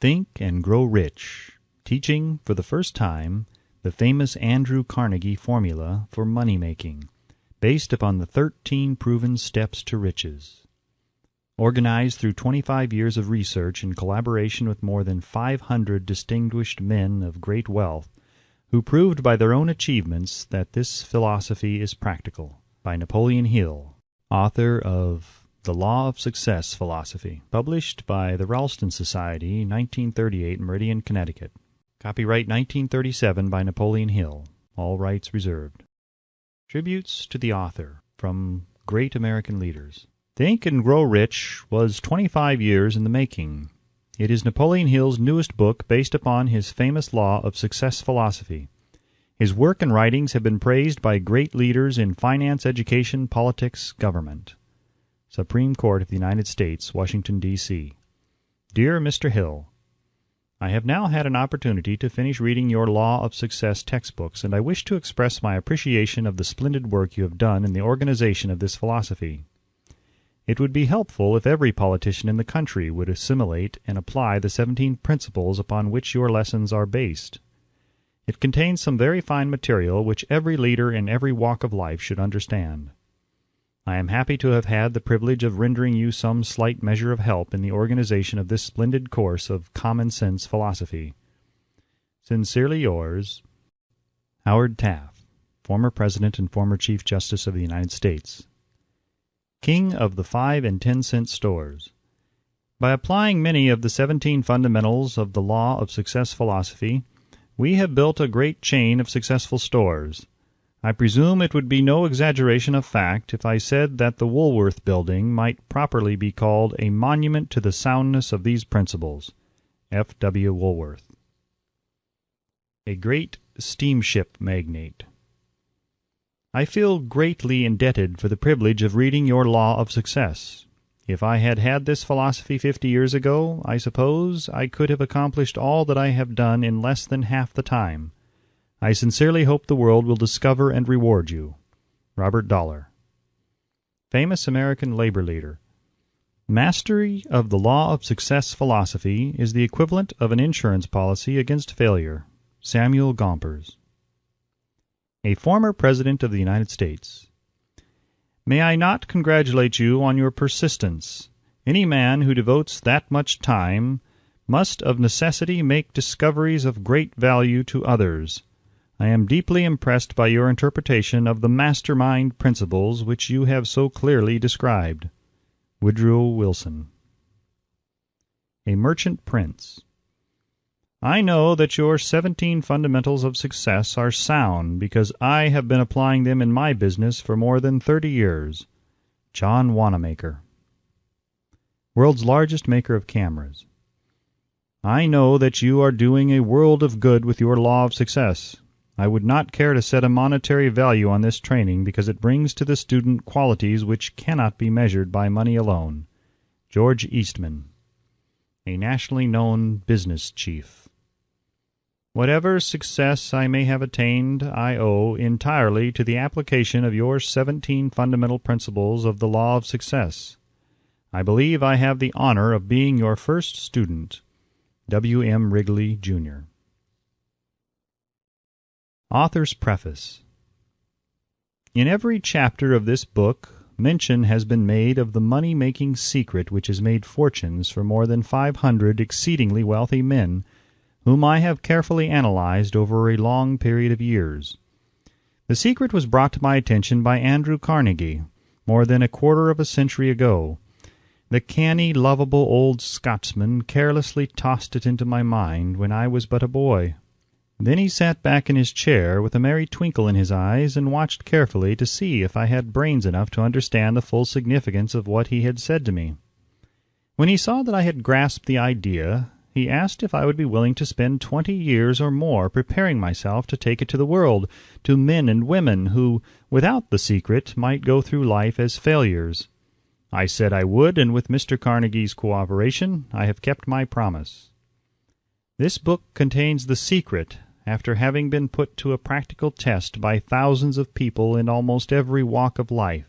Think and Grow Rich, teaching for the first time the famous Andrew Carnegie formula for money-making, based upon the 13 proven steps to riches. Organized through 25 years of research in collaboration with more than 500 distinguished men of great wealth, who proved by their own achievements that this philosophy is practical, by Napoleon Hill, author of The Law of Success Philosophy, published by the Ralston Society, 1938, Meridian, Connecticut. Copyright 1937 by Napoleon Hill. All rights reserved. Tributes to the author from great American leaders. Think and Grow Rich was 25 years in the making. It is Napoleon Hill's newest book based upon his famous Law of Success philosophy. His work and writings have been praised by great leaders in finance, education, politics, government. Supreme Court of the United States, Washington, D.C. Dear Mr. Hill, I have now had an opportunity to finish reading your Law of Success textbooks, and I wish to express my appreciation of the splendid work you have done in the organization of this philosophy. It would be helpful if every politician in the country would assimilate and apply the 17 principles upon which your lessons are based. It contains some very fine material which every leader in every walk of life should understand. I am happy to have had the privilege of rendering you some slight measure of help in the organization of this splendid course of common-sense philosophy. Sincerely yours, Howard Taft, former President and former Chief Justice of the United States. King of the 5 and 10 cent stores. By applying many of the 17 fundamentals of the Law of Success philosophy, we have built a great chain of successful stores. I presume it would be no exaggeration of fact if I said that the Woolworth Building might properly be called a monument to the soundness of these principles. F. W. Woolworth. A great steamship magnate. I feel greatly indebted for the privilege of reading your Law of Success. If I had had this philosophy 50 years ago, I suppose I could have accomplished all that I have done in less than half the time. I sincerely hope the world will discover and reward you. Robert Dollar. Famous American labor leader. Mastery of the Law of Success philosophy is the equivalent of an insurance policy against failure. Samuel Gompers. A former President of the United States. May I not congratulate you on your persistence? Any man who devotes that much time must of necessity make discoveries of great value to others. I am deeply impressed by your interpretation of the mastermind principles which you have so clearly described. Woodrow Wilson. A Merchant Prince. I know that your 17 fundamentals of success are sound because I have been applying them in my business for more than 30 years. John Wanamaker. World's largest maker of cameras. I know that you are doing a world of good with your Law of Success. I would not care to set a monetary value on this training because it brings to the student qualities which cannot be measured by money alone. George Eastman. A nationally known business chief. Whatever success I may have attained, I owe entirely to the application of your 17 fundamental principles of the Law of Success. I believe I have the honor of being your first student. W. M. Wrigley, Jr. Author's Preface. In every chapter of this book, mention has been made of the money-making secret which has made fortunes for more than 500 exceedingly wealthy men, whom I have carefully analyzed over a long period of years. The secret was brought to my attention by Andrew Carnegie, more than a quarter of a century ago. The canny, lovable old Scotsman carelessly tossed it into my mind when I was but a boy. Then he sat back in his chair with a merry twinkle in his eyes and watched carefully to see if I had brains enough to understand the full significance of what he had said to me. When he saw that I had grasped the idea, he asked if I would be willing to spend 20 years or more preparing myself to take it to the world, to men and women who, without the secret, might go through life as failures. I said I would, and with Mr. Carnegie's cooperation, I have kept my promise. This book contains the secret, after having been put to a practical test by thousands of people in almost every walk of life.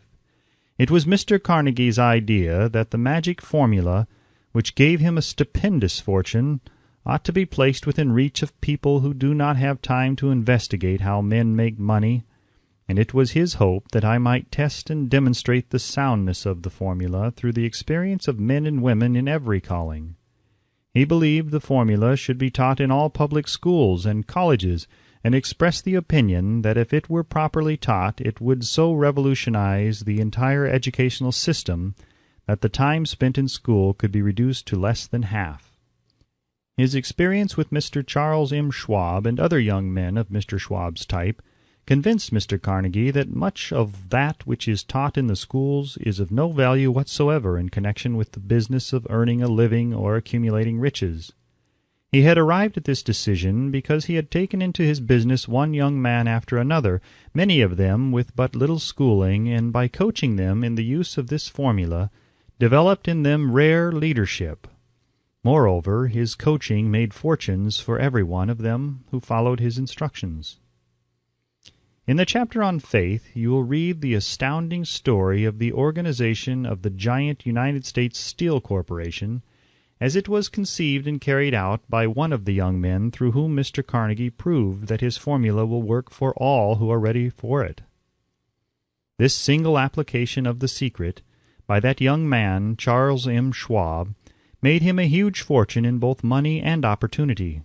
It was Mr. Carnegie's idea that the magic formula, which gave him a stupendous fortune, ought to be placed within reach of people who do not have time to investigate how men make money, and it was his hope that I might test and demonstrate the soundness of the formula through the experience of men and women in every calling. He believed the formula should be taught in all public schools and colleges, and expressed the opinion that if it were properly taught it would so revolutionize the entire educational system that the time spent in school could be reduced to less than half. His experience with Mr. Charles M. Schwab and other young men of Mr. Schwab's type convinced Mr. Carnegie that much of that which is taught in the schools is of no value whatsoever in connection with the business of earning a living or accumulating riches. He had arrived at this decision because he had taken into his business one young man after another, many of them with but little schooling, and by coaching them in the use of this formula, developed in them rare leadership. Moreover, his coaching made fortunes for every one of them who followed his instructions. In the chapter on faith, you will read the astounding story of the organization of the giant United States Steel Corporation, as it was conceived and carried out by one of the young men through whom Mr. Carnegie proved that his formula will work for all who are ready for it. This single application of the secret, by that young man, Charles M. Schwab, made him a huge fortune in both money and opportunity.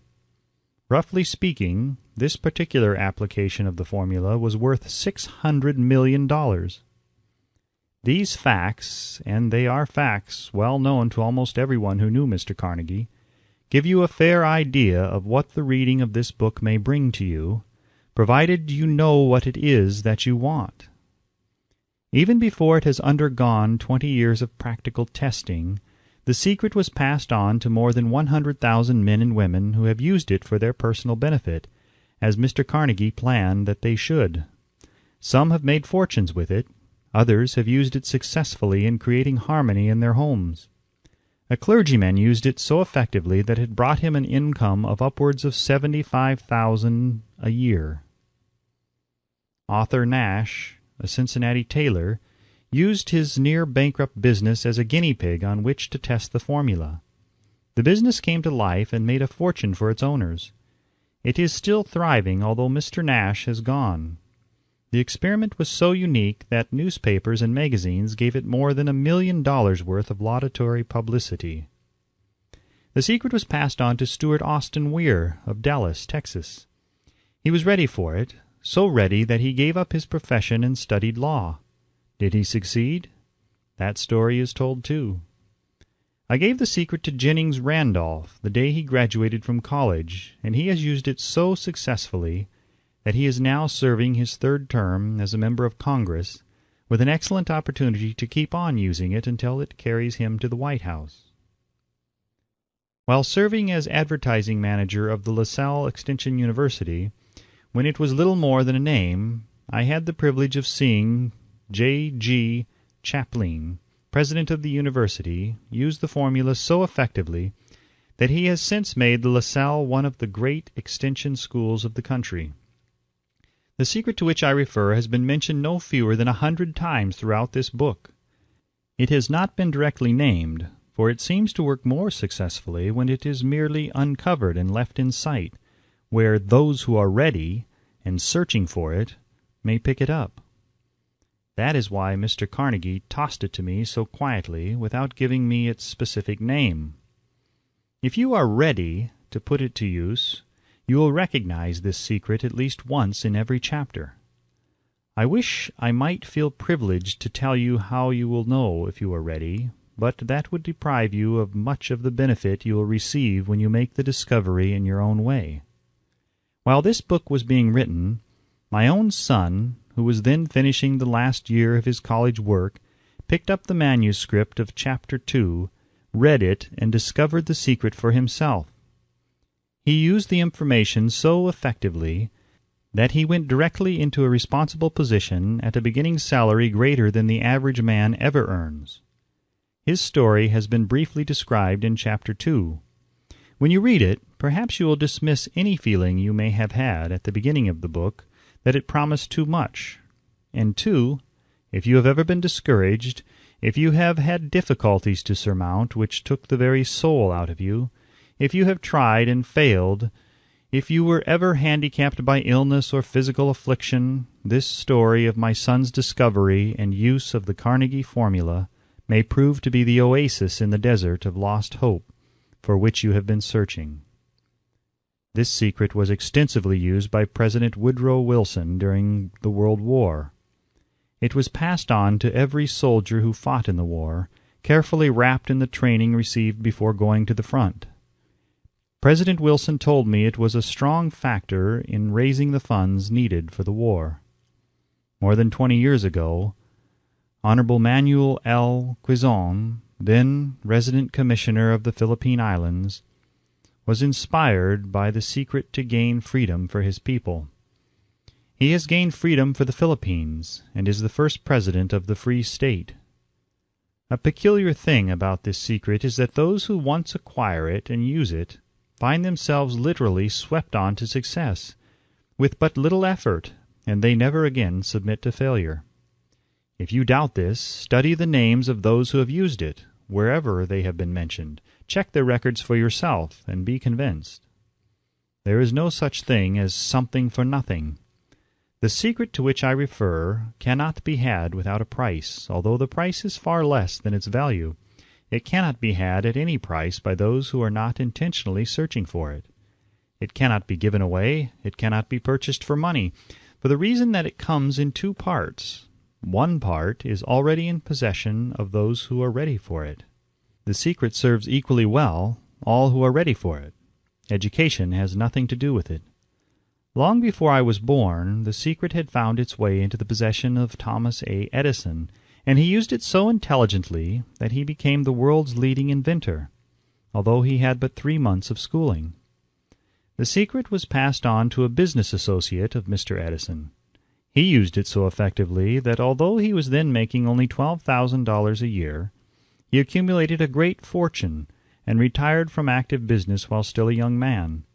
Roughly speaking, this particular application of the formula was worth $600 million. These facts, and they are facts well known to almost everyone who knew Mr. Carnegie, give you a fair idea of what the reading of this book may bring to you, provided you know what it is that you want. Even before it has undergone 20 years of practical testing, the secret was passed on to more than 100,000 men and women who have used it for their personal benefit, as Mr. Carnegie planned that they should. Some have made fortunes with it. Others have used it successfully in creating harmony in their homes. A clergyman used it so effectively that it brought him an income of upwards of $75,000 a year. Arthur Nash, a Cincinnati tailor, used his near-bankrupt business as a guinea pig on which to test the formula. The business came to life and made a fortune for its owners. It is still thriving, although Mr. Nash has gone. The experiment was so unique that newspapers and magazines gave it more than $1 million worth of laudatory publicity. The secret was passed on to Stewart Austin Weir of Dallas, Texas. He was ready for it, so ready that he gave up his profession and studied law. Did he succeed? That story is told too. I gave the secret to Jennings Randolph the day he graduated from college, and he has used it so successfully that he is now serving his third term as a member of Congress, with an excellent opportunity to keep on using it until it carries him to the White House. While serving as advertising manager of the LaSalle Extension University, when it was little more than a name, I had the privilege of seeing J.G. Chaplin, president of the university, use the formula so effectively that he has since made the LaSalle one of the great extension schools of the country. The secret to which I refer has been mentioned no fewer than 100 times throughout this book. It has not been directly named, for it seems to work more successfully when it is merely uncovered and left in sight, where those who are ready and searching for it may pick it up. That is why Mr. Carnegie tossed it to me so quietly without giving me its specific name. If you are ready to put it to use, you will recognize this secret at least once in every chapter. I wish I might feel privileged to tell you how you will know if you are ready, but that would deprive you of much of the benefit you will receive when you make the discovery in your own way. While this book was being written, my own son, who was then finishing the last year of his college work, picked up the manuscript of Chapter 2, read it, and discovered the secret for himself. He used the information so effectively that he went directly into a responsible position at a beginning salary greater than the average man ever earns. His story has been briefly described in Chapter 2. When you read it, perhaps you will dismiss any feeling you may have had at the beginning of the book that it promised too much. And 2, if you have ever been discouraged, if you have had difficulties to surmount which took the very soul out of you, If you have tried and failed, if you were ever handicapped by illness or physical affliction, this story of my son's discovery and use of the Carnegie formula may prove to be the oasis in the desert of lost hope for which you have been searching. This secret was extensively used by President Woodrow Wilson during the World War. It was passed on to every soldier who fought in the war, carefully wrapped in the training received before going to the front. President Wilson told me it was a strong factor in raising the funds needed for the war. More than 20 years ago, Honorable Manuel L. Quizon, then Resident Commissioner of the Philippine Islands, was inspired by the secret to gain freedom for his people. He has gained freedom for the Philippines and is the first president of the Free State. A peculiar thing about this secret is that those who once acquire it and use it find themselves literally swept on to success, with but little effort, and they never again submit to failure. If you doubt this, study the names of those who have used it, wherever they have been mentioned. Check their records for yourself, and be convinced. There is no such thing as something for nothing. The secret to which I refer cannot be had without a price, although the price is far less than its value. It cannot be had at any price by those who are not intentionally searching for it. It cannot be given away. It cannot be purchased for money, for the reason that it comes in two parts. One part is already in possession of those who are ready for it. The secret serves equally well all who are ready for it. Education has nothing to do with it. Long before I was born, the secret had found its way into the possession of Thomas A. Edison, and he used it so intelligently that he became the world's leading inventor, although he had but 3 months of schooling. The secret was passed on to a business associate of Mr. Edison. He used it so effectively that although he was then making only $12,000 a year, he accumulated a great fortune and retired from active business while still a young man.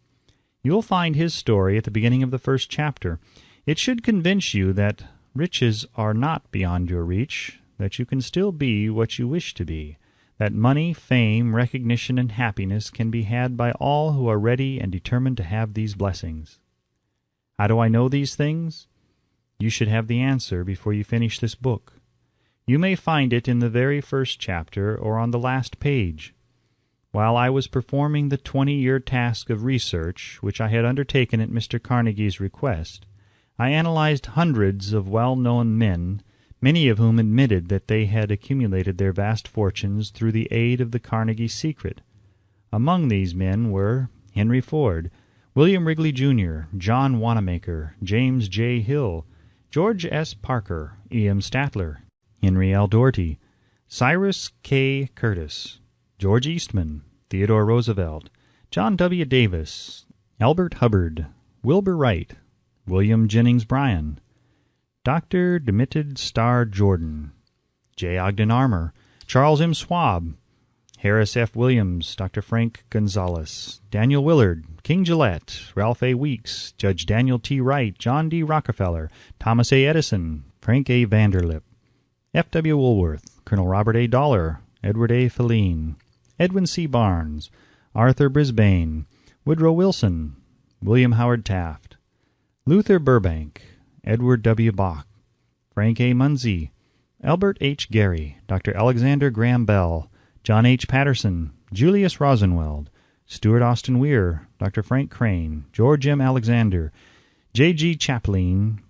You will find his story at the beginning of the first chapter. It should convince you that riches are not beyond your reach, that you can still be what you wish to be, that money, fame, recognition, and happiness can be had by all who are ready and determined to have these blessings. How do I know these things? You should have the answer before you finish this book. You may find it in the very first chapter or on the last page. While I was performing the 20-year task of research which I had undertaken at Mr. Carnegie's request, I analyzed hundreds of well-known men, many of whom admitted that they had accumulated their vast fortunes through the aid of the Carnegie secret. Among these men were Henry Ford, William Wrigley, Jr., John Wanamaker, James J. Hill, George S. Parker, E.M. Statler, Henry L. Doherty, Cyrus K. Curtis, George Eastman, Theodore Roosevelt, John W. Davis, Albert Hubbard, Wilbur Wright, William Jennings Bryan, Dr. Demitted Starr Jordan, J. Ogden Armour, Charles M. Schwab, Harris F. Williams, Dr. Frank Gonzalez, Daniel Willard, King Gillette, Ralph A. Weeks, Judge Daniel T. Wright, John D. Rockefeller, Thomas A. Edison, Frank A. Vanderlip, F. W. Woolworth, Colonel Robert A. Dollar, Edward A. Filene, Edwin C. Barnes, Arthur Brisbane, Woodrow Wilson, William Howard Taft, Luther Burbank, Edward W. Bach, Frank A. Munsey, Albert H. Gary, Dr. Alexander Graham Bell, John H. Patterson, Julius Rosenweld, Stuart Austin Weir, Dr. Frank Crane, George M. Alexander, J. G. Chaplin,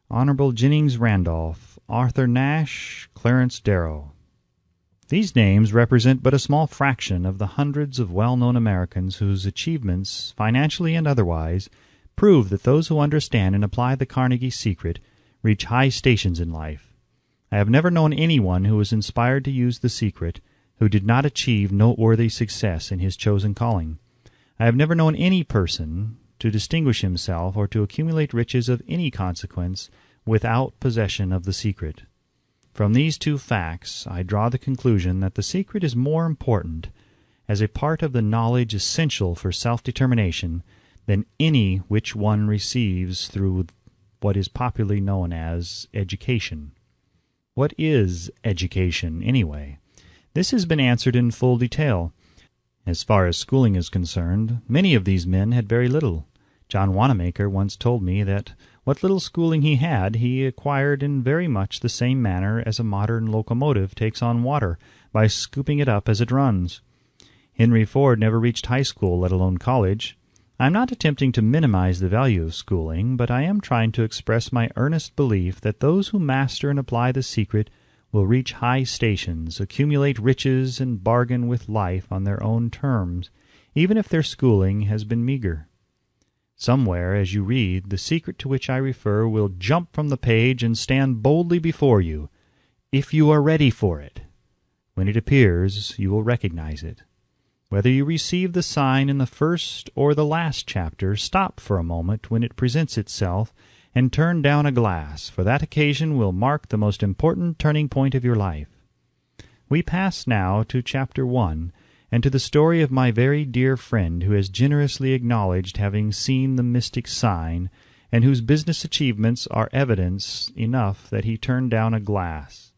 Honorable Jennings Randolph, Arthur Nash, Clarence Darrow. These names represent but a small fraction of the hundreds of well-known Americans whose achievements, financially and otherwise, prove that those who understand and apply the Carnegie secret reach high stations in life. I have never known anyone who was inspired to use the secret who did not achieve noteworthy success in his chosen calling. I have never known any person to distinguish himself or to accumulate riches of any consequence without possession of the secret. From these two facts, I draw the conclusion that the secret is more important as a part of the knowledge essential for self-determination than any which one receives through what is popularly known as education. What is education, anyway? This has been answered in full detail. As far as schooling is concerned, many of these men had very little. John Wanamaker once told me that what little schooling he acquired in very much the same manner as a modern locomotive takes on water, by scooping it up as it runs. Henry Ford never reached high school, let alone college. I am not attempting to minimize the value of schooling, but I am trying to express my earnest belief that those who master and apply the secret will reach high stations, accumulate riches, and bargain with life on their own terms, even if their schooling has been meager. Somewhere, as you read, the secret to which I refer will jump from the page and stand boldly before you, if you are ready for it. When it appears, you will recognize it. Whether you receive the sign in the first or the last chapter, stop for a moment when it presents itself, and turn down a glass, for that occasion will mark the most important turning point of your life. We pass now to Chapter 1, and to the story of my very dear friend who has generously acknowledged having seen the mystic sign, and whose business achievements are evidence enough that he turned down a glass.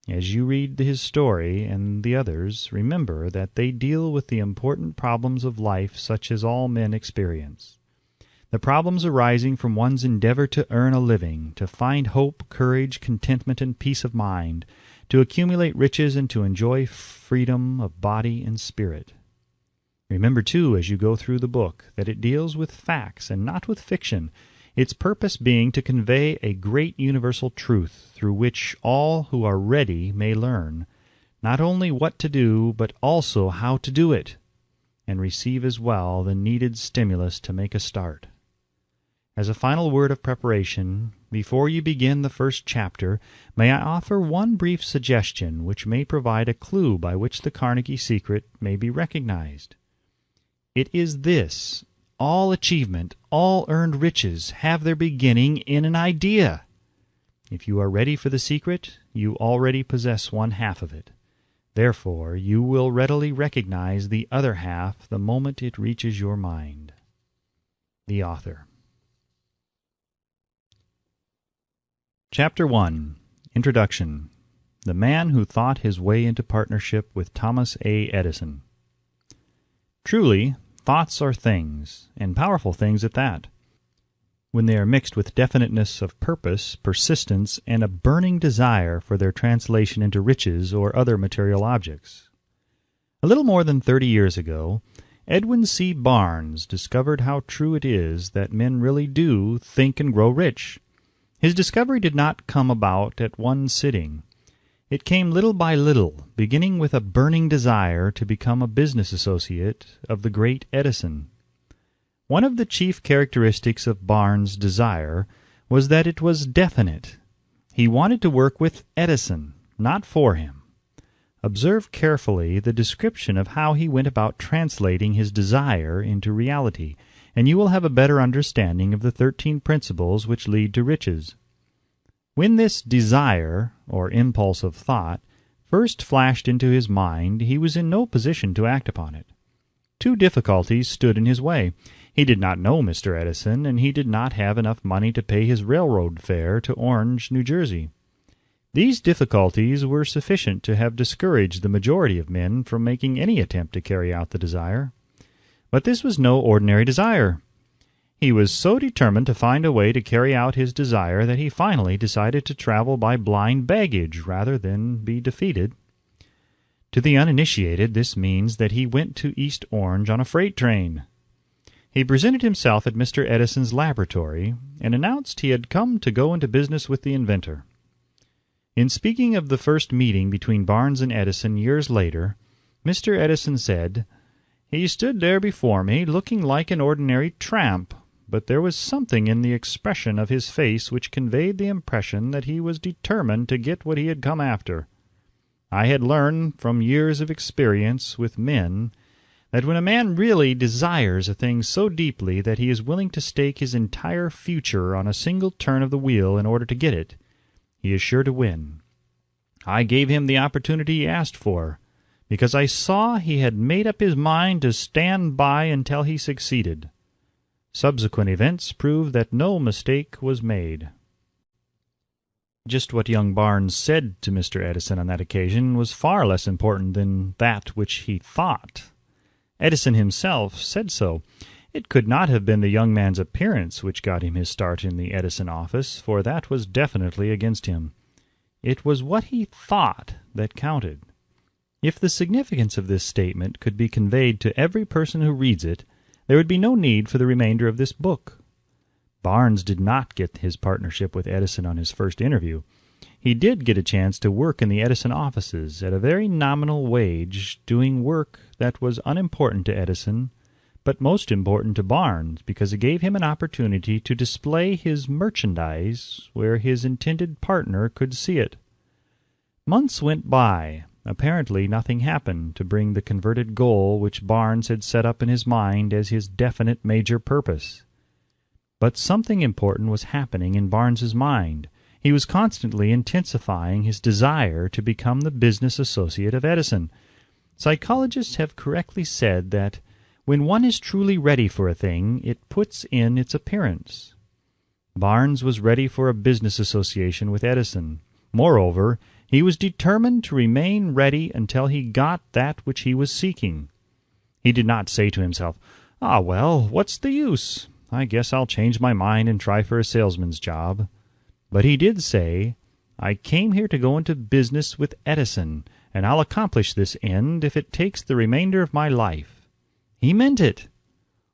As you read his story and the others, remember that they deal with the important problems of life such as all men experience. The problems arising from one's endeavor to earn a living, to find hope, courage, contentment, and peace of mind, to accumulate riches and to enjoy freedom of body and spirit. Remember, too, as you go through the book, that it deals with facts and not with fiction, its purpose being to convey a great universal truth through which all who are ready may learn, not only what to do, but also how to do it, and receive as well the needed stimulus to make a start. As a final word of preparation, before you begin the first chapter, may I offer one brief suggestion which may provide a clue by which the Carnegie secret may be recognized. It is this: all achievement, all earned riches have their beginning in an idea. If you are ready for the secret, you already possess one half of it. Therefore, you will readily recognize the other half the moment it reaches your mind. The Author. Chapter 1. Introduction. The Man Who Thought His Way into Partnership with Thomas A. Edison. Truly, thoughts are things, and powerful things at that, when they are mixed with definiteness of purpose, persistence, and a burning desire for their translation into riches or other material objects. A little more than 30 years ago, Edwin C. Barnes discovered how true it is that men really do think and grow rich. His discovery did not come about at one sitting. It came little by little, beginning with a burning desire to become a business associate of the great Edison. One of the chief characteristics of Barnes' desire was that it was definite. He wanted to work with Edison, not for him. Observe carefully the description of how he went about translating his desire into reality, and you will have a better understanding of the 13 principles which lead to riches. When this desire, or impulse of thought, first flashed into his mind, he was in no position to act upon it. Two difficulties stood in his way. He did not know Mr. Edison, and he did not have enough money to pay his railroad fare to Orange, New Jersey. These difficulties were sufficient to have discouraged the majority of men from making any attempt to carry out the desire. But this was no ordinary desire. He was so determined to find a way to carry out his desire that he finally decided to travel by blind baggage rather than be defeated. To the uninitiated, this means that he went to East Orange on a freight train. He presented himself at Mr. Edison's laboratory and announced he had come to go into business with the inventor. In speaking of the first meeting between Barnes and Edison years later, Mr. Edison said, "He stood there before me, looking like an ordinary tramp, but there was something in the expression of his face which conveyed the impression that he was determined to get what he had come after. I had learned from years of experience with men that when a man really desires a thing so deeply that he is willing to stake his entire future on a single turn of the wheel in order to get it, he is sure to win. I gave him the opportunity he asked for, because I saw he had made up his mind to stand by until he succeeded. Subsequent events proved that no mistake was made." Just what young Barnes said to Mr. Edison on that occasion was far less important than that which he thought. Edison himself said so. It could not have been the young man's appearance which got him his start in the Edison office, for that was definitely against him. It was what he thought that counted. If the significance of this statement could be conveyed to every person who reads it, there would be no need for the remainder of this book. Barnes did not get his partnership with Edison on his first interview. He did get a chance to work in the Edison offices at a very nominal wage, doing work that was unimportant to Edison, but most important to Barnes, because it gave him an opportunity to display his merchandise where his intended partner could see it. Months went by. Apparently nothing happened to bring the converted goal which Barnes had set up in his mind as his definite major purpose. But something important was happening in Barnes's mind. He was constantly intensifying his desire to become the business associate of Edison. Psychologists have correctly said that when one is truly ready for a thing, it puts in its appearance. Barnes was ready for a business association with Edison. Moreover, he was determined to remain ready until he got that which he was seeking. He did not say to himself, "Ah, well, what's the use? I guess I'll change my mind and try for a salesman's job." But he did say, "I came here to go into business with Edison, and I'll accomplish this end if it takes the remainder of my life." He meant it.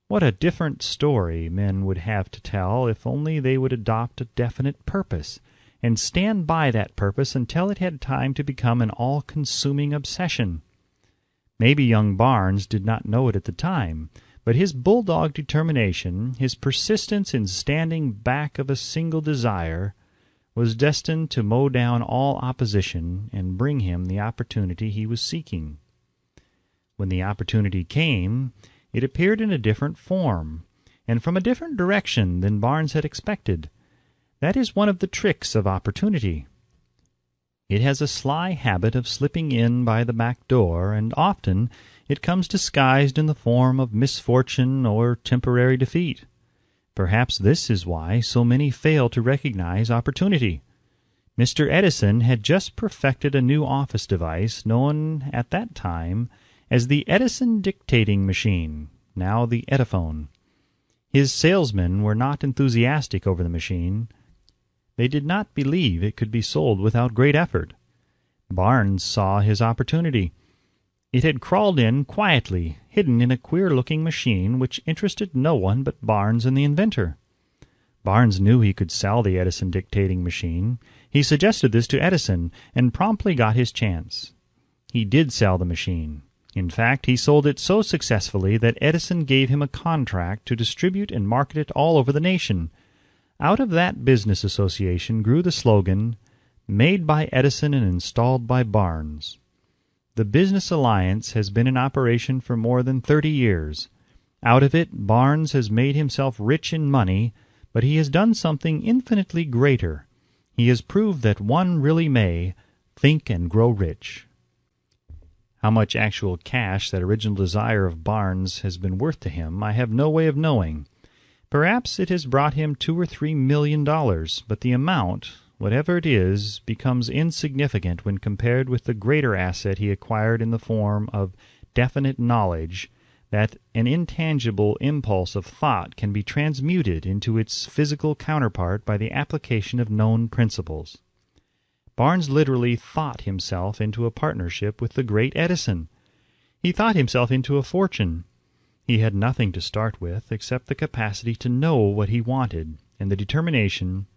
What a different story men would have to tell if only they would adopt a definite purpose, and stand by that purpose until it had time to become an all-consuming obsession. Maybe young Barnes did not know it at the time, but his bulldog determination, his persistence in standing back of a single desire, was destined to mow down all opposition and bring him the opportunity he was seeking. When the opportunity came, it appeared in a different form, and from a different direction than Barnes had expected. That is one of the tricks of opportunity. It has a sly habit of slipping in by the back door, and often it comes disguised in the form of misfortune or temporary defeat. Perhaps this is why so many fail to recognize opportunity. Mr. Edison had just perfected a new office device known at that time as the Edison dictating machine, now the Ediphone. His salesmen were not enthusiastic over the machine. They did not believe it could be sold without great effort. Barnes saw his opportunity. It had crawled in quietly, hidden in a queer-looking machine which interested no one but Barnes and the inventor. Barnes knew he could sell the Edison dictating machine. He suggested this to Edison, and promptly got his chance. He did sell the machine. In fact, he sold it so successfully that Edison gave him a contract to distribute and market it all over the nation. Out of that business association grew the slogan, "Made by Edison and installed by Barnes." The business alliance has been in operation for more than 30 years. Out of it, Barnes has made himself rich in money, but he has done something infinitely greater. He has proved that one really may think and grow rich. How much actual cash that original desire of Barnes has been worth to him, I have no way of knowing. Perhaps it has brought him $2 or $3 million, but the amount, whatever it is, becomes insignificant when compared with the greater asset he acquired in the form of definite knowledge that an intangible impulse of thought can be transmuted into its physical counterpart by the application of known principles. Barnes literally thought himself into a partnership with the great Edison. He thought himself into a fortune. He had nothing to start with except the capacity to know what he wanted and the determination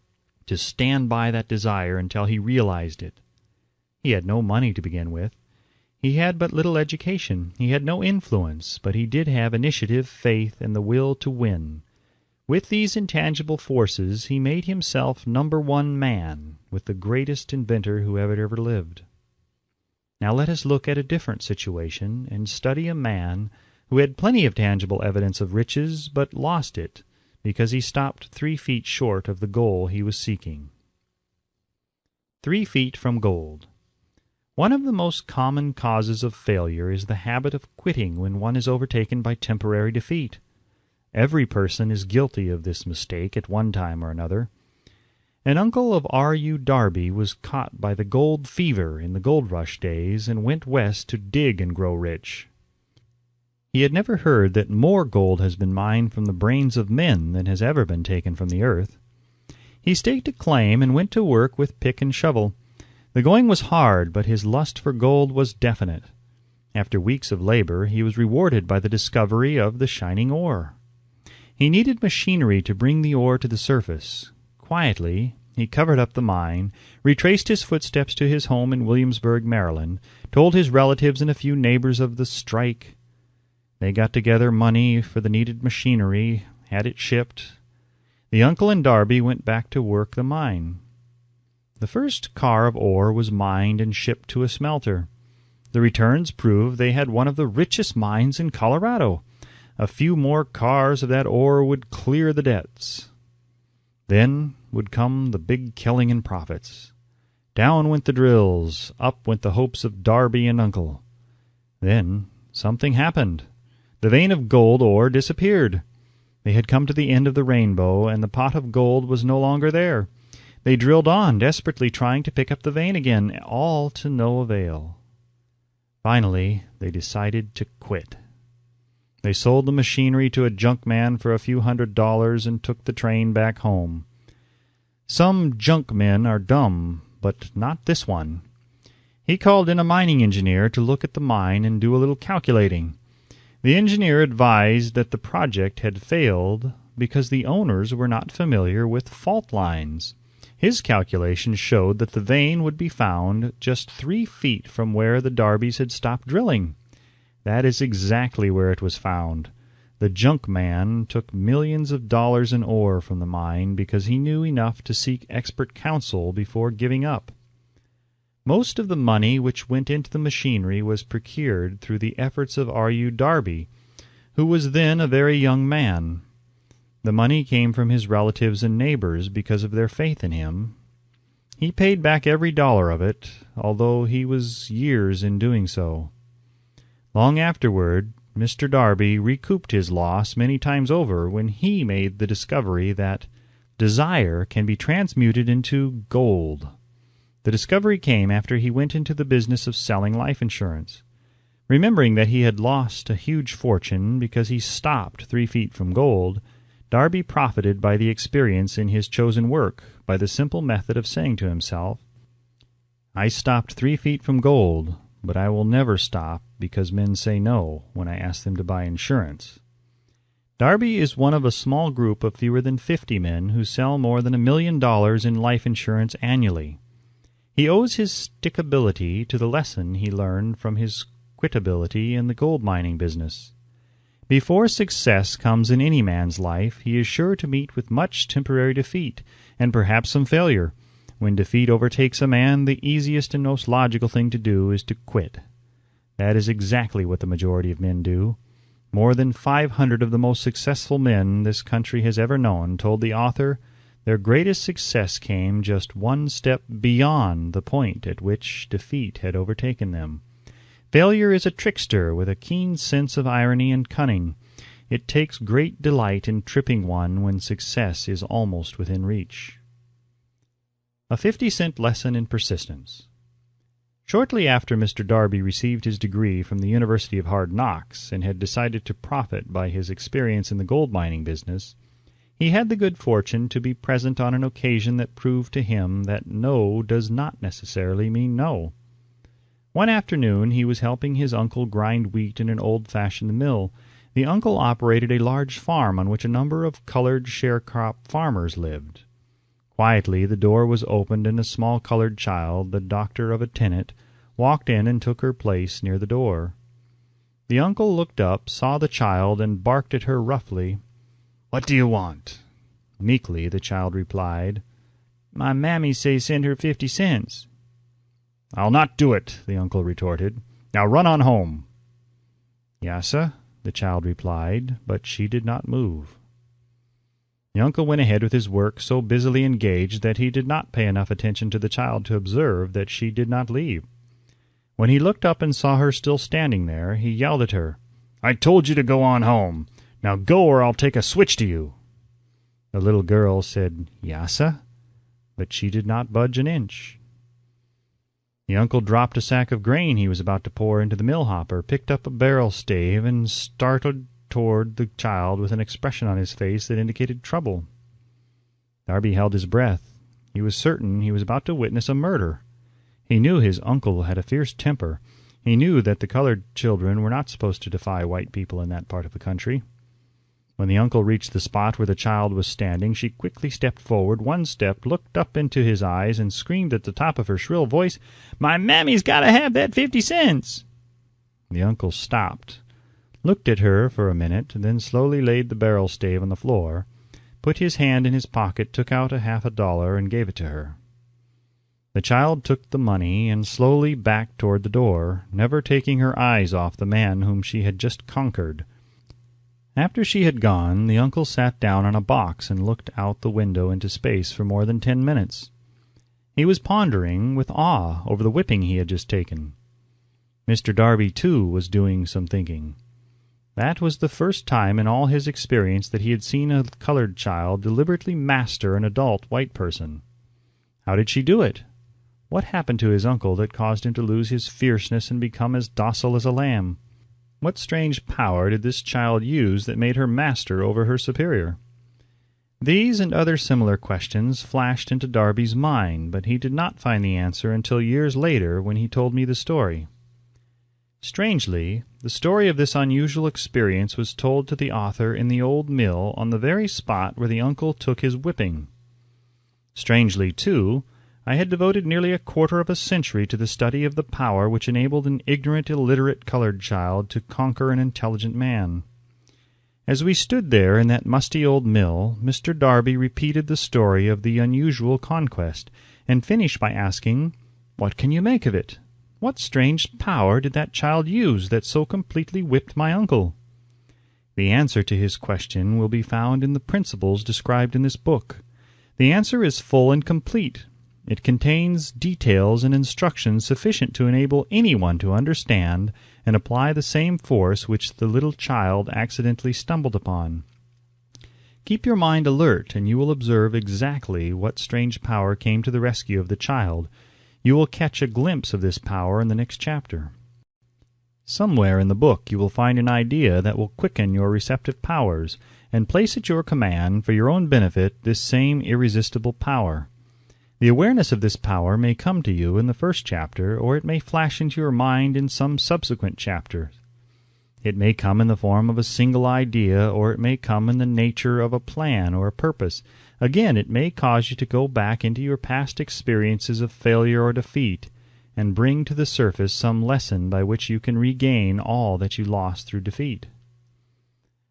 to stand by that desire until he realized it. He had no money to begin with. He had but little education. He had no influence, but he did have initiative, faith, and the will to win. With these intangible forces, he made himself #1 man with the greatest inventor who ever lived. Now let us look at a different situation and study a man who had plenty of tangible evidence of riches, but lost it because he stopped 3 feet short of the goal he was seeking. 3 feet from gold. One of the most common causes of failure is the habit of quitting when one is overtaken by temporary defeat. Every person is guilty of this mistake at one time or another. An uncle of R.U. Darby was caught by the gold fever in the gold rush days and went west to dig and grow rich. He had never heard that more gold has been mined from the brains of men than has ever been taken from the earth. He staked a claim and went to work with pick and shovel. The going was hard, but his lust for gold was definite. After weeks of labor, he was rewarded by the discovery of the shining ore. He needed machinery to bring the ore to the surface. Quietly, he covered up the mine, retraced his footsteps to his home in Williamsburg, Maryland, told his relatives and a few neighbors of the strike. They got together money for the needed machinery, had it shipped. The uncle and Darby went back to work the mine. The first car of ore was mined and shipped to a smelter. The returns proved they had one of the richest mines in Colorado. A few more cars of that ore would clear the debts. Then would come the big killing and profits. Down went the drills, up went the hopes of Darby and Uncle. Then something happened. The vein of gold ore disappeared. They had come to the end of the rainbow, and the pot of gold was no longer there. They drilled on, desperately trying to pick up the vein again, all to no avail. Finally, they decided to quit. They sold the machinery to a junk man for a few $100s and took the train back home. Some junk men are dumb, but not this one. He called in a mining engineer to look at the mine and do a little calculating. The engineer advised that the project had failed because the owners were not familiar with fault lines. His calculations showed that the vein would be found just 3 feet from where the Darbys had stopped drilling. That is exactly where it was found. The junk man took millions of dollars in ore from the mine because he knew enough to seek expert counsel before giving up. Most of the money which went into the machinery was procured through the efforts of R.U. Darby, who was then a very young man. The money came from his relatives and neighbors because of their faith in him. He paid back every dollar of it, although he was years in doing so. Long afterward, Mr. Darby recouped his loss many times over when he made the discovery that desire can be transmuted into gold. The discovery came after he went into the business of selling life insurance. Remembering that he had lost a huge fortune because he stopped 3 feet from gold, Darby profited by the experience in his chosen work by the simple method of saying to himself, "I stopped 3 feet from gold, but I will never stop because men say no when I ask them to buy insurance." Darby is one of a small group of fewer than 50 men who sell more than $1 million in life insurance annually. He owes his stickability to the lesson he learned from his quitability in the gold mining business. Before success comes in any man's life, he is sure to meet with much temporary defeat, and perhaps some failure. When defeat overtakes a man, the easiest and most logical thing to do is to quit. That is exactly what the majority of men do. More than 500 of the most successful men this country has ever known told the author their greatest success came just one step beyond the point at which defeat had overtaken them. Failure is a trickster with a keen sense of irony and cunning. It takes great delight in tripping one when success is almost within reach. A 50-cent lesson in persistence. Shortly after Mr. Darby received his degree from the University of Hard Knocks and had decided to profit by his experience in the gold mining business, he had the good fortune to be present on an occasion that proved to him that no does not necessarily mean no. One afternoon he was helping his uncle grind wheat in an old-fashioned mill. The uncle operated a large farm on which a number of colored sharecrop farmers lived. Quietly the door was opened and a small colored child, the doctor of a tenant, walked in and took her place near the door. The uncle looked up, saw the child, and barked at her roughly. "What do you want?" Meekly the child replied, "My mammy say send her 50 cents. "I'll not do it," the uncle retorted. "Now run on home." "Yassa," the child replied, but she did not move. The uncle went ahead with his work, so busily engaged that he did not pay enough attention to the child to observe that she did not leave. When he looked up and saw her still standing there, he yelled at her, "I told you to go on home. Now go or I'll take a switch to you." The little girl said, "Yassa," but she did not budge an inch. The uncle dropped a sack of grain he was about to pour into the mill hopper, picked up a barrel stave, and started toward the child with an expression on his face that indicated trouble. Darby held his breath. He was certain he was about to witness a murder. He knew his uncle had a fierce temper. He knew that the colored children were not supposed to defy white people in that part of the country. When the uncle reached the spot where the child was standing, she quickly stepped forward, one step, looked up into his eyes, and screamed at the top of her shrill voice, "My mammy's got to have that 50 cents!" The uncle stopped, looked at her for a minute, then slowly laid the barrel stave on the floor, put his hand in his pocket, took out $50, and gave it to her. The child took the money and slowly backed toward the door, never taking her eyes off the man whom she had just conquered. After she had gone, the uncle sat down on a box and looked out the window into space for more than 10 minutes. He was pondering with awe over the whipping he had just taken. Mr. Darby, too, was doing some thinking. That was the first time in all his experience that he had seen a colored child deliberately master an adult white person. How did she do it? What happened to his uncle that caused him to lose his fierceness and become as docile as a lamb? What strange power did this child use that made her master over her superior? These and other similar questions flashed into Darby's mind, but he did not find the answer until years later when he told me the story. Strangely, the story of this unusual experience was told to the author in the old mill on the very spot where the uncle took his whipping. Strangely, too, I had devoted nearly a quarter of a century to the study of the power which enabled an ignorant, illiterate colored child to conquer an intelligent man. As we stood there in that musty old mill, Mr. Darby repeated the story of the unusual conquest, and finished by asking, "What can you make of it? What strange power did that child use that so completely whipped my uncle?" The answer to his question will be found in the principles described in this book. The answer is full and complete. It contains details and instructions sufficient to enable anyone to understand and apply the same force which the little child accidentally stumbled upon. Keep your mind alert, and you will observe exactly what strange power came to the rescue of the child. You will catch a glimpse of this power in the next chapter. Somewhere in the book you will find an idea that will quicken your receptive powers and place at your command, for your own benefit, this same irresistible power. The awareness of this power may come to you in the first chapter, or it may flash into your mind in some subsequent chapter. It may come in the form of a single idea, or it may come in the nature of a plan or a purpose. Again, it may cause you to go back into your past experiences of failure or defeat, and bring to the surface some lesson by which you can regain all that you lost through defeat.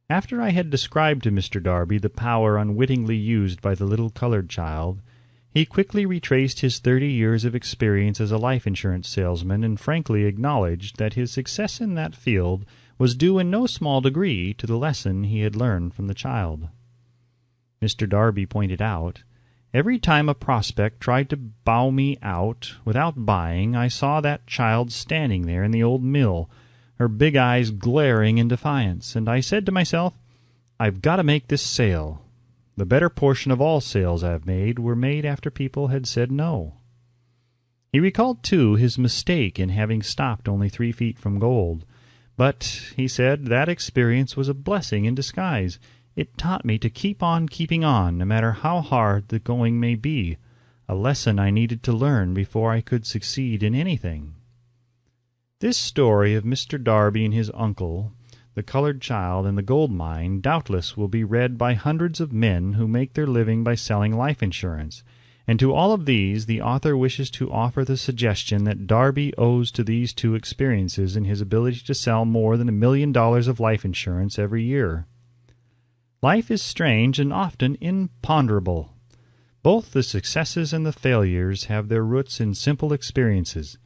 After I had described to Mr. Darby the power unwittingly used by the little colored child, he quickly retraced his 30 years of experience as a life insurance salesman and frankly acknowledged that his success in that field was due in no small degree to the lesson he had learned from the child. Mr. Darby pointed out, "Every time a prospect tried to bow me out without buying, I saw that child standing there in the old mill, her big eyes glaring in defiance, and I said to myself, 'I've got to make this sale.' The better portion of all sales I have made were made after people had said no." He recalled, too, his mistake in having stopped only 3 feet from gold. But, he said, that experience was a blessing in disguise. It taught me to keep on keeping on, no matter how hard the going may be, a lesson I needed to learn before I could succeed in anything. This story of Mr. Darby and his uncle, the colored child, and the gold mine doubtless will be read by hundreds of men who make their living by selling life insurance, and to all of these the author wishes to offer the suggestion that Darby owes to these 2 experiences in his ability to sell more than $1 million of life insurance every year. Life is strange and often imponderable. Both the successes and the failures have their roots in simple experiences.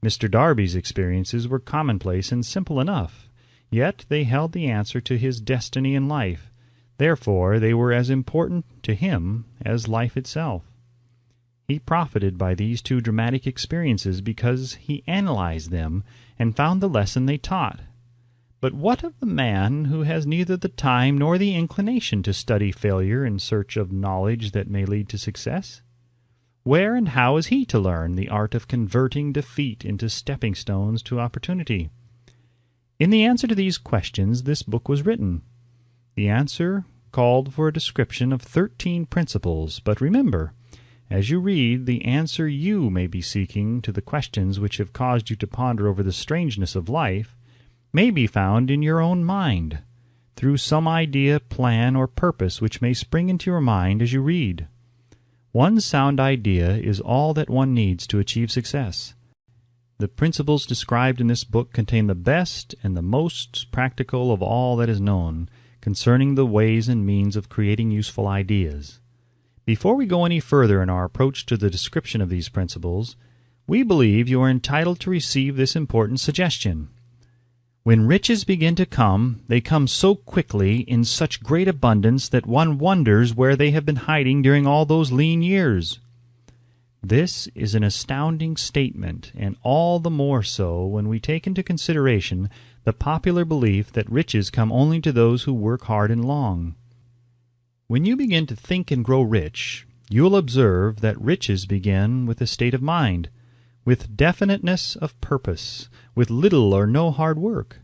Mr. Darby's experiences were commonplace and simple enough, yet they held the answer to his destiny in life. Therefore, they were as important to him as life itself. He profited by these 2 dramatic experiences because he analyzed them and found the lesson they taught. But what of the man who has neither the time nor the inclination to study failure in search of knowledge that may lead to success? Where and how is he to learn the art of converting defeat into stepping stones to opportunity? In the answer to these questions, this book was written. The answer called for a description of 13 principles, but remember, as you read, the answer you may be seeking to the questions which have caused you to ponder over the strangeness of life may be found in your own mind, through some idea, plan, or purpose which may spring into your mind as you read. One sound idea is all that one needs to achieve success. The principles described in this book contain the best and the most practical of all that is known concerning the ways and means of creating useful ideas. Before we go any further in our approach to the description of these principles, we believe you are entitled to receive this important suggestion. When riches begin to come, they come so quickly in such great abundance that one wonders where they have been hiding during all those lean years. This is an astounding statement, and all the more so when we take into consideration the popular belief that riches come only to those who work hard and long. When you begin to think and grow rich, you'll observe that riches begin with a state of mind, with definiteness of purpose, with little or no hard work.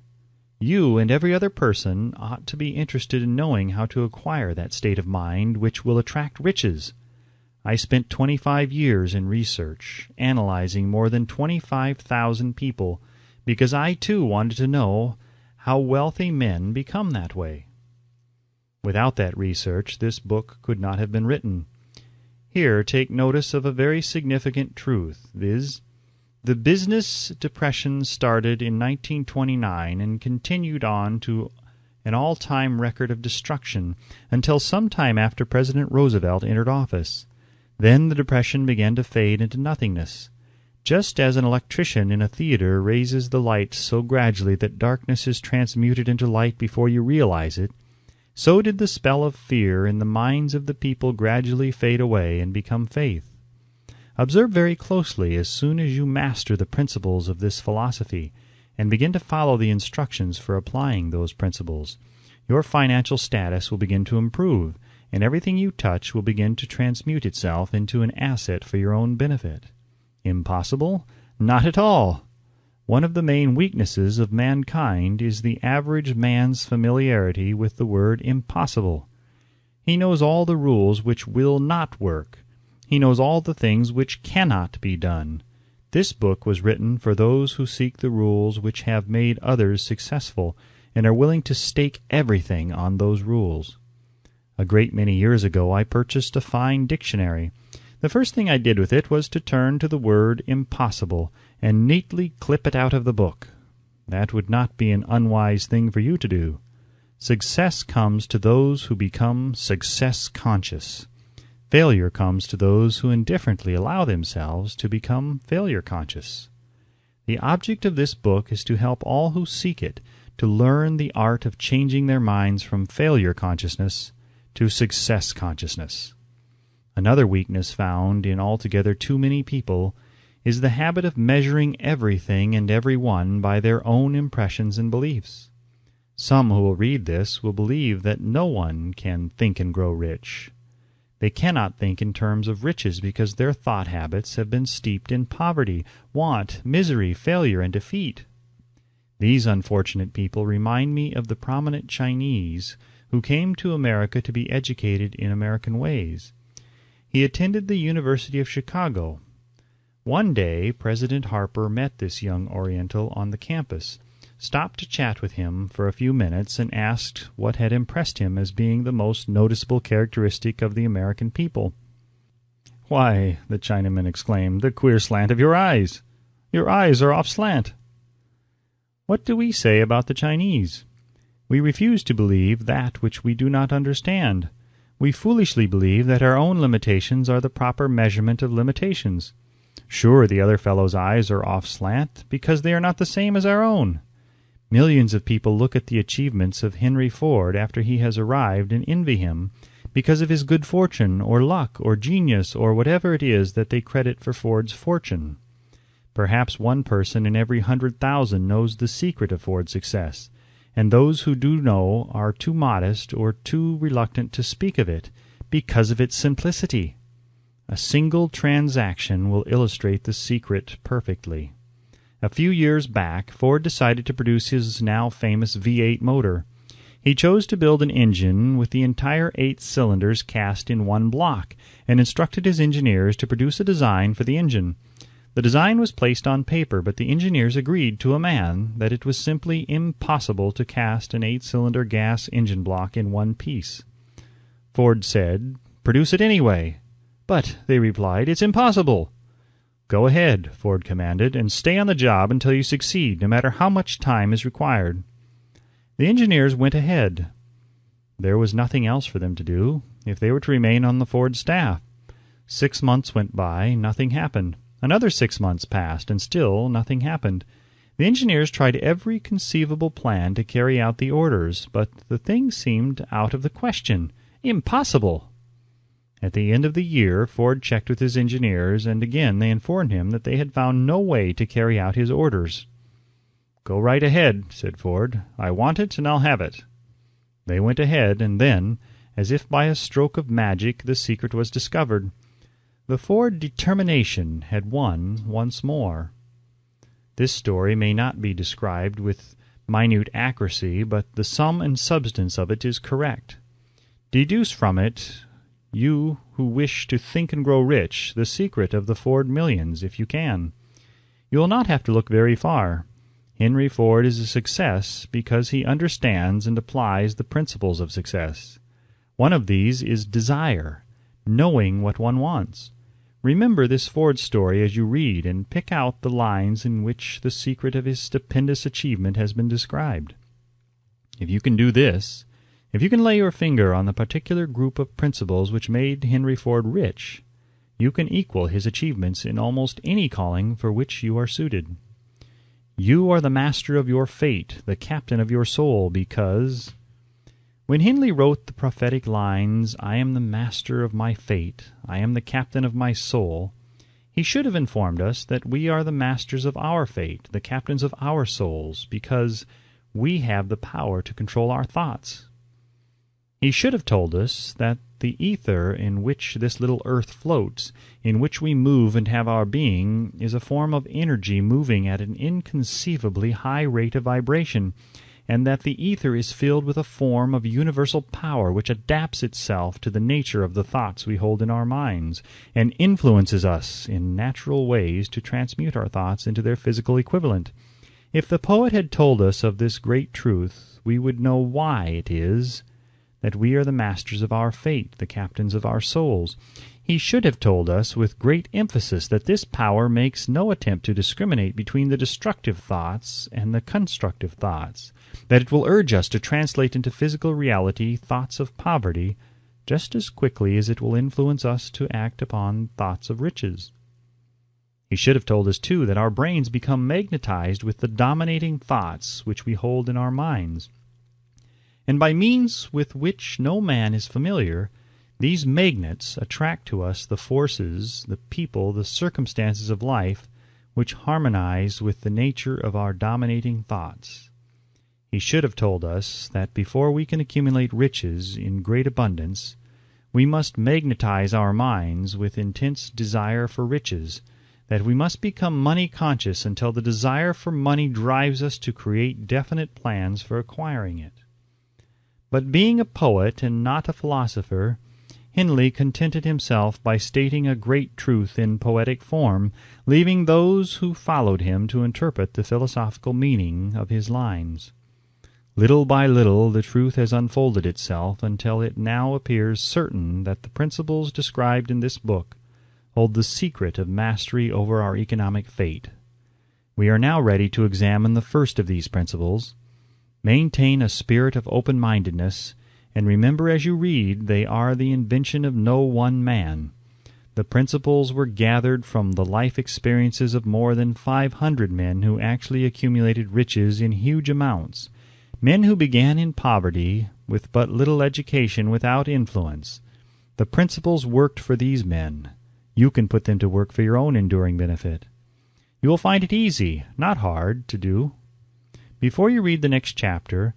You and every other person ought to be interested in knowing how to acquire that state of mind which will attract riches. I spent 25 years in research, analyzing more than 25,000 people, because I too wanted to know how wealthy men become that way. Without that research, this book could not have been written. Here, take notice of a very significant truth, viz., the business depression started in 1929 and continued on to an all-time record of destruction until some time after President Roosevelt entered office. Then the depression began to fade into nothingness. Just as an electrician in a theater raises the light so gradually that darkness is transmuted into light before you realize it, so did the spell of fear in the minds of the people gradually fade away and become faith. Observe very closely as soon as you master the principles of this philosophy and begin to follow the instructions for applying those principles. Your financial status will begin to improve, and everything you touch will begin to transmute itself into an asset for your own benefit. Impossible? Not at all! One of the main weaknesses of mankind is the average man's familiarity with the word impossible. He knows all the rules which will not work. He knows all the things which cannot be done. This book was written for those who seek the rules which have made others successful and are willing to stake everything on those rules. A great many years ago I purchased a fine dictionary. The first thing I did with it was to turn to the word impossible and neatly clip it out of the book. That would not be an unwise thing for you to do. Success comes to those who become success-conscious. Failure comes to those who indifferently allow themselves to become failure-conscious. The object of this book is to help all who seek it to learn the art of changing their minds from failure-consciousness to success-consciousness. Another weakness found in altogether too many people is the habit of measuring everything and everyone by their own impressions and beliefs. Some who will read this will believe that no one can think and grow rich. They cannot think in terms of riches because their thought habits have been steeped in poverty, want, misery, failure, and defeat. These unfortunate people remind me of the prominent Chinese who came to America to be educated in American ways. He attended the University of Chicago. One day, President Harper met this young Oriental on the campus, stopped to chat with him for a few minutes, and asked what had impressed him as being the most noticeable characteristic of the American people. "Why," the Chinaman exclaimed, "the queer slant of your eyes. Your eyes are off slant." What do we say about the Chinese? We refuse to believe that which we do not understand. We foolishly believe that our own limitations are the proper measurement of limitations. Sure, the other fellow's eyes are off slant because they are not the same as our own. Millions of people look at the achievements of Henry Ford after he has arrived and envy him because of his good fortune or luck or genius or whatever it is that they credit for Ford's fortune. Perhaps one person in every 100,000 knows the secret of Ford's success, and those who do know are too modest or too reluctant to speak of it because of its simplicity. A single transaction will illustrate the secret perfectly. A few years back, Ford decided to produce his now famous V8 motor. He chose to build an engine with the entire 8 cylinders cast in one block, and instructed his engineers to produce a design for the engine. The design was placed on paper, but the engineers agreed to a man that it was simply impossible to cast an 8-cylinder gas engine block in one piece. Ford said, "Produce it anyway." "But," they replied, "it's impossible." "Go ahead," Ford commanded, "and stay on the job until you succeed, no matter how much time is required." The engineers went ahead. There was nothing else for them to do if they were to remain on the Ford staff. 6 months went by, nothing happened. Another 6 months passed, and still nothing happened. The engineers tried every conceivable plan to carry out the orders, but the thing seemed out of the question. Impossible! At the end of the year, Ford checked with his engineers, and again they informed him that they had found no way to carry out his orders. "Go right ahead," said Ford. "I want it, and I'll have it." They went ahead, and then, as if by a stroke of magic, the secret was discovered. The Ford determination had won once more. This story may not be described with minute accuracy, but the sum and substance of it is correct. Deduce from it, you who wish to think and grow rich, the secret of the Ford millions, if you can. You will not have to look very far. Henry Ford is a success because he understands and applies the principles of success. One of these is desire, knowing what one wants. Remember this Ford story as you read, and pick out the lines in which the secret of his stupendous achievement has been described. If you can do this, if you can lay your finger on the particular group of principles which made Henry Ford rich, you can equal his achievements in almost any calling for which you are suited. You are the master of your fate, the captain of your soul, because when Henley wrote the prophetic lines, "I am the master of my fate, I am the captain of my soul," he should have informed us that we are the masters of our fate, the captains of our souls, because we have the power to control our thoughts. He should have told us that the ether in which this little earth floats, in which we move and have our being, is a form of energy moving at an inconceivably high rate of vibration, and that the ether is filled with a form of universal power which adapts itself to the nature of the thoughts we hold in our minds, and influences us in natural ways to transmute our thoughts into their physical equivalent. If the poet had told us of this great truth, we would know why it is that we are the masters of our fate, the captains of our souls. He should have told us with great emphasis that this power makes no attempt to discriminate between the destructive thoughts and the constructive thoughts, that it will urge us to translate into physical reality thoughts of poverty just as quickly as it will influence us to act upon thoughts of riches. He should have told us, too, that our brains become magnetized with the dominating thoughts which we hold in our minds. And by means with which no man is familiar, these magnets attract to us the forces, the people, the circumstances of life which harmonize with the nature of our dominating thoughts. He should have told us that before we can accumulate riches in great abundance, we must magnetize our minds with intense desire for riches, that we must become money-conscious until the desire for money drives us to create definite plans for acquiring it. But being a poet and not a philosopher, Henley contented himself by stating a great truth in poetic form, leaving those who followed him to interpret the philosophical meaning of his lines. Little by little the truth has unfolded itself until it now appears certain that the principles described in this book hold the secret of mastery over our economic fate. We are now ready to examine the first of these principles. Maintain a spirit of open-mindedness, and remember as you read they are the invention of no one man. The principles were gathered from the life experiences of more than 500 men who actually accumulated riches in huge amounts, men who began in poverty with but little education, without influence. The principles worked for these men. You can put them to work for your own enduring benefit. You will find it easy, not hard, to do. Before you read the next chapter,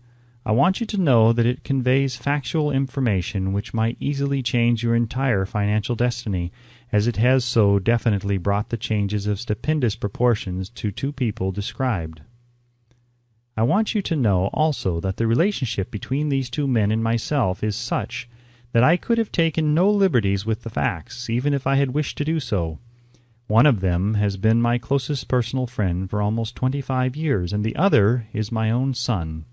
I want you to know that it conveys factual information which might easily change your entire financial destiny, as it has so definitely brought the changes of stupendous proportions to two people described. I want you to know also that the relationship between these two men and myself is such that I could have taken no liberties with the facts, even if I had wished to do so. One of them has been my closest personal friend for almost 25 years, and the other is my own son.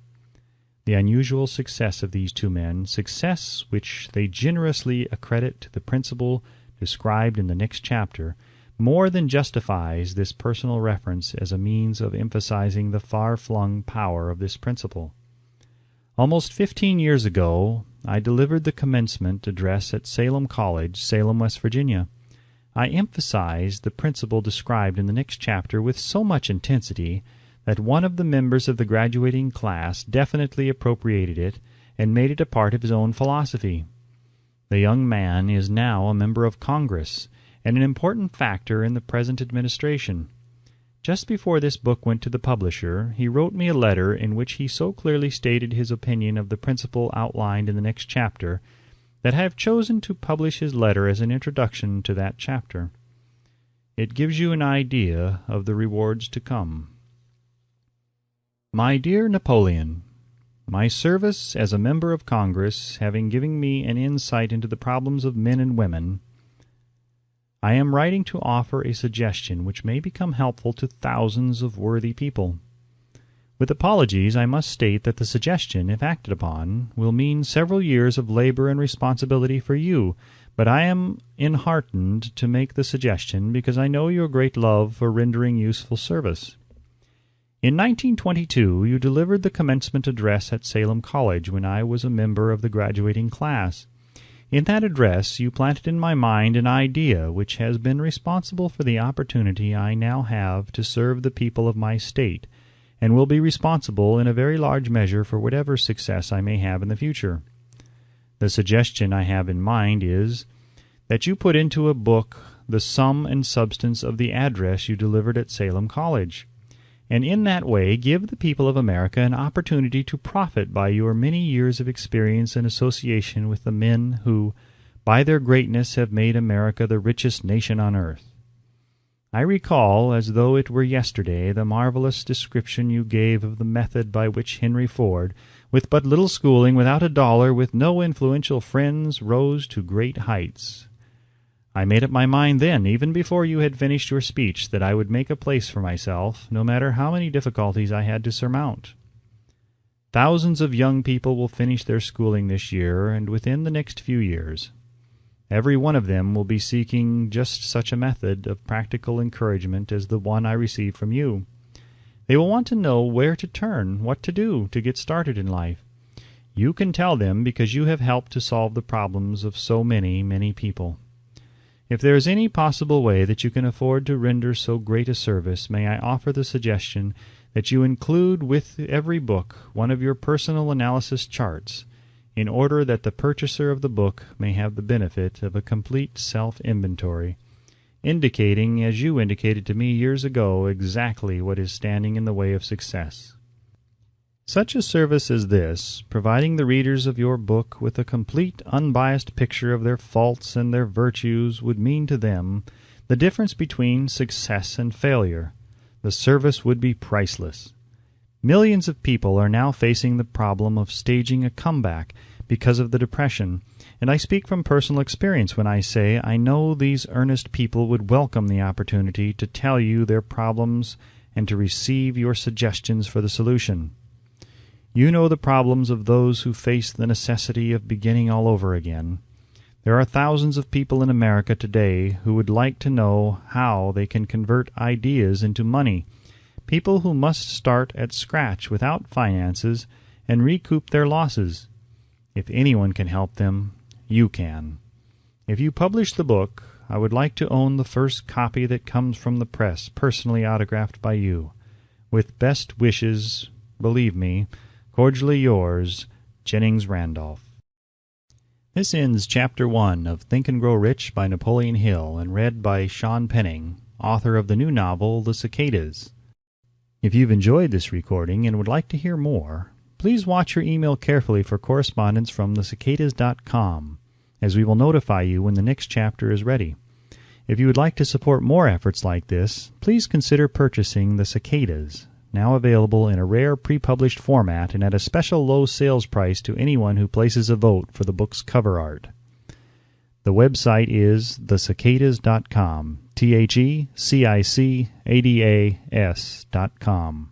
The unusual success of these two men, success which they generously accredit to the principle described in the next chapter, more than justifies this personal reference as a means of emphasizing the far-flung power of this principle. Almost 15 years ago, I delivered the commencement address at Salem College, Salem, West Virginia. I emphasized the principle described in the next chapter with so much intensity that one of the members of the graduating class definitely appropriated it and made it a part of his own philosophy. The young man is now a member of Congress and an important factor in the present administration. Just before this book went to the publisher, he wrote me a letter in which he so clearly stated his opinion of the principle outlined in the next chapter that I have chosen to publish his letter as an introduction to that chapter. It gives you an idea of the rewards to come. My dear Napoleon, my service as a member of Congress having given me an insight into the problems of men and women, I am writing to offer a suggestion which may become helpful to thousands of worthy people. With apologies, I must state that the suggestion, if acted upon, will mean several years of labor and responsibility for you, but I am enheartened to make the suggestion because I know your great love for rendering useful service. In 1922, you delivered the commencement address at Salem College when I was a member of the graduating class. In that address, you planted in my mind an idea which has been responsible for the opportunity I now have to serve the people of my state, and will be responsible in a very large measure for whatever success I may have in the future. The suggestion I have in mind is that you put into a book the sum and substance of the address you delivered at Salem College, and in that way give the people of America an opportunity to profit by your many years of experience and association with the men who, by their greatness, have made America the richest nation on earth. I recall, as though it were yesterday, the marvelous description you gave of the method by which Henry Ford, with but little schooling, without a dollar, with no influential friends, rose to great heights. I made up my mind then, even before you had finished your speech, that I would make a place for myself, no matter how many difficulties I had to surmount. Thousands of young people will finish their schooling this year, and within the next few years. Every one of them will be seeking just such a method of practical encouragement as the one I received from you. They will want to know where to turn, what to do, to get started in life. You can tell them because you have helped to solve the problems of so many, many people. If there is any possible way that you can afford to render so great a service, may I offer the suggestion that you include with every book one of your personal analysis charts, in order that the purchaser of the book may have the benefit of a complete self-inventory, indicating, as you indicated to me years ago, exactly what is standing in the way of success. Such a service as this, providing the readers of your book with a complete, unbiased picture of their faults and their virtues, would mean to them the difference between success and failure. The service would be priceless. Millions of people are now facing the problem of staging a comeback because of the Depression, and I speak from personal experience when I say I know these earnest people would welcome the opportunity to tell you their problems and to receive your suggestions for the solution. You know the problems of those who face the necessity of beginning all over again. There are thousands of people in America today who would like to know how they can convert ideas into money, people who must start at scratch without finances and recoup their losses. If anyone can help them, you can. If you publish the book, I would like to own the first copy that comes from the press, personally autographed by you. With best wishes, believe me, cordially yours, Jennings Randolph. This ends Chapter 1 of Think and Grow Rich by Napoleon Hill, and read by Shawn Penning, author of the new novel The Cicadas. If you've enjoyed this recording and would like to hear more, please watch your email carefully for correspondence from thecicadas.com, as we will notify you when the next chapter is ready. If you would like to support more efforts like this, please consider purchasing The Cicadas, now available in a rare pre-published format and at a special low sales price to anyone who places a vote for the book's cover art. The website is thecicadas.com, thecicadas.com.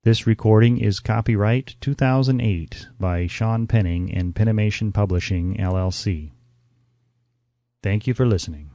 This recording is copyright 2008 by Shawn Penning and Penimation Publishing, LLC. Thank you for listening.